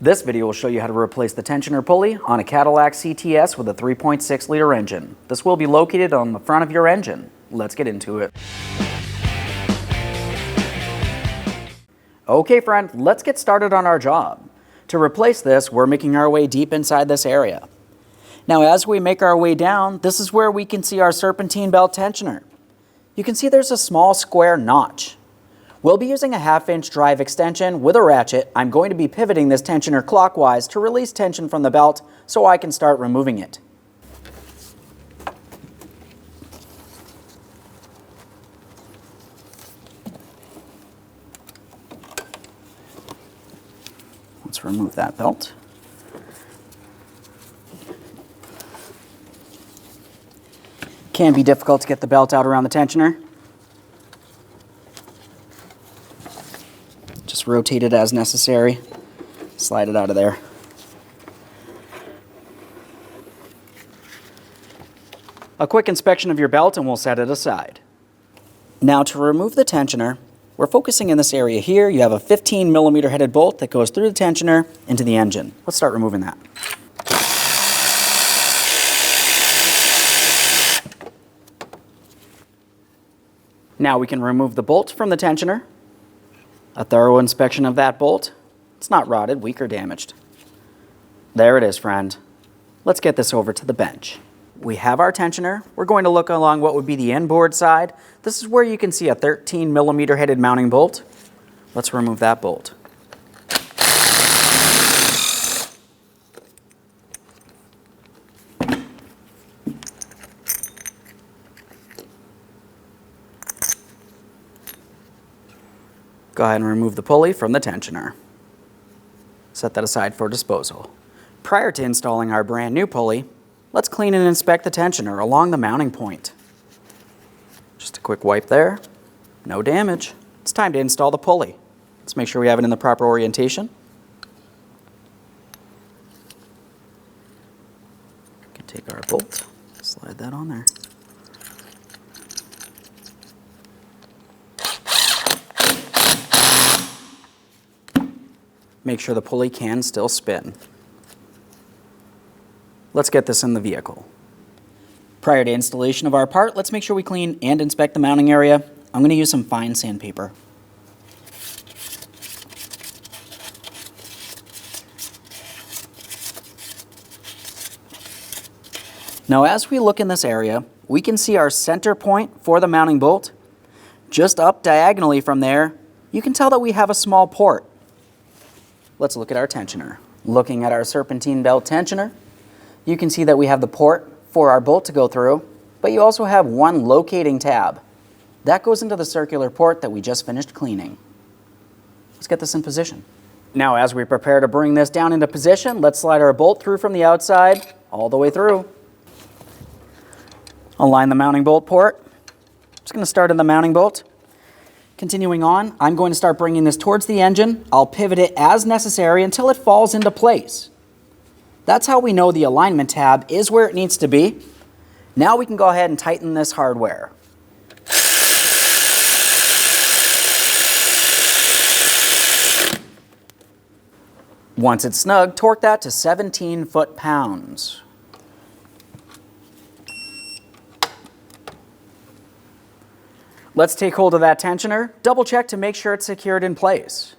This video will show you how to replace the tensioner pulley on a Cadillac CTS with a 3.6 liter engine. This will be located on the front of your engine. Let's get into it. Okay friend, let's get started on our job. To replace this, we're making our way deep inside this area. Now as we make our way down, this is where we can see our serpentine belt tensioner. You can see there's a small square notch. We'll be using a 1/2 inch drive extension with a ratchet. I'm going to be pivoting this tensioner clockwise to release tension from the belt so I can start removing it. Let's remove that belt. Can be difficult to get the belt out around the tensioner. Just rotate it as necessary. Slide it out of there. A quick inspection of your belt and we'll set it aside. Now to remove the tensioner, we're focusing in this area here. You have a 15mm headed bolt that goes through the tensioner into the engine. Let's start removing that. Now we can remove the bolt from the tensioner. A thorough inspection of that bolt. It's not rotted, weak, or damaged. There it is, friend. Let's get this over to the bench. We have our tensioner. We're going to look along what would be the inboard side. This is where you can see a 13mm headed mounting bolt. Let's remove that bolt. Go ahead and remove the pulley from the tensioner. Set that aside for disposal. Prior to installing our brand new pulley, let's clean and inspect the tensioner along the mounting point. Just a quick wipe there. No damage. It's time to install the pulley. Let's make sure we have it in the proper orientation. We can take our bolt, slide that on there. Make sure the pulley can still spin. Let's get this in the vehicle. Prior to installation of our part, let's make sure we clean and inspect the mounting area. I'm going to use some fine sandpaper. Now as we look in this area, we can see our center point for the mounting bolt. Just up diagonally from there, you can tell that we have a small port. Let's look at our tensioner. Looking at our serpentine belt tensioner, you can see that we have the port for our bolt to go through, but you also have one locating tab. That goes into the circular port that we just finished cleaning. Let's get this in position. Now as we prepare to bring this down into position, let's slide our bolt through from the outside all the way through. Align the mounting bolt port. Just going to start in the mounting bolt. Continuing on, I'm going to start bringing this towards the engine. I'll pivot it as necessary until it falls into place. That's how we know the alignment tab is where it needs to be. Now we can go ahead and tighten this hardware. Once it's snug, torque that to 17 foot-pounds. Let's take hold of that tensioner, double check to make sure it's secured in place.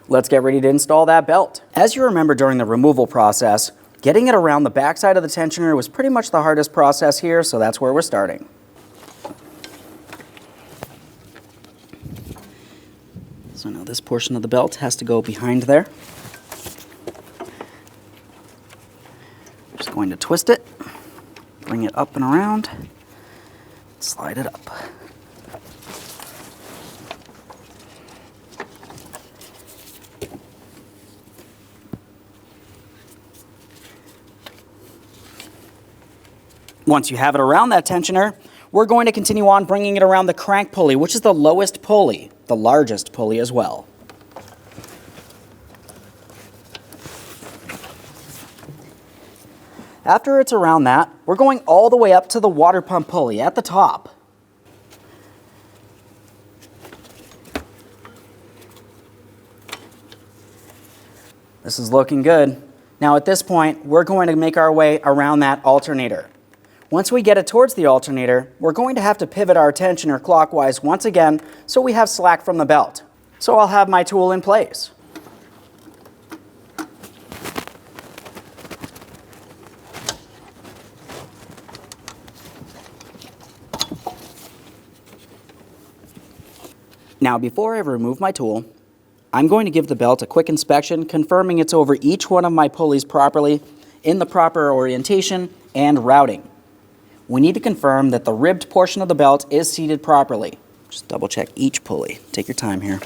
Let's get ready to install that belt. As you remember during the removal process, getting it around the backside of the tensioner was pretty much the hardest process here, so that's where we're starting. So now this portion of the belt has to go behind there. Just going to twist it, bring it up and around. Slide it up. Once you have it around that tensioner, we're going to continue on bringing it around the crank pulley, which is the lowest pulley, the largest pulley as well. After it's around that, we're going all the way up to the water pump pulley at the top. This is looking good. Now at this point, we're going to make our way around that alternator. Once we get it towards the alternator, we're going to have to pivot our tensioner clockwise once again so we have slack from the belt. So I'll have my tool in place. Now before I remove my tool, I'm going to give the belt a quick inspection, confirming it's over each one of my pulleys properly, in the proper orientation and routing. We need to confirm that the ribbed portion of the belt is seated properly. Just double check each pulley. Take your time here.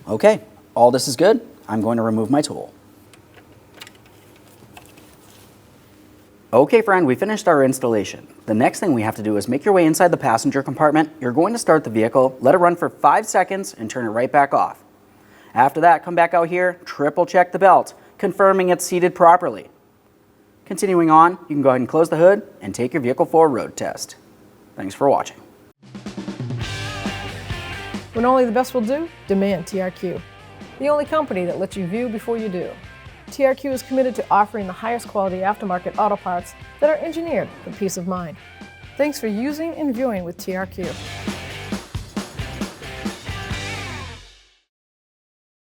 Okay, all this is good. I'm going to remove my tool. Okay friend, we finished our installation. The next thing we have to do is make your way inside the passenger compartment. You're going to start the vehicle, let it run for 5 seconds, and turn it right back off. After that, come back out here, triple check the belt, confirming it's seated properly. Continuing on, you can go ahead and close the hood and take your vehicle for a road test. Thanks for watching. When only the best will do, demand TRQ. The only company that lets you view before you do. TRQ is committed to offering the highest quality aftermarket auto parts that are engineered for peace of mind. Thanks for using and viewing with TRQ.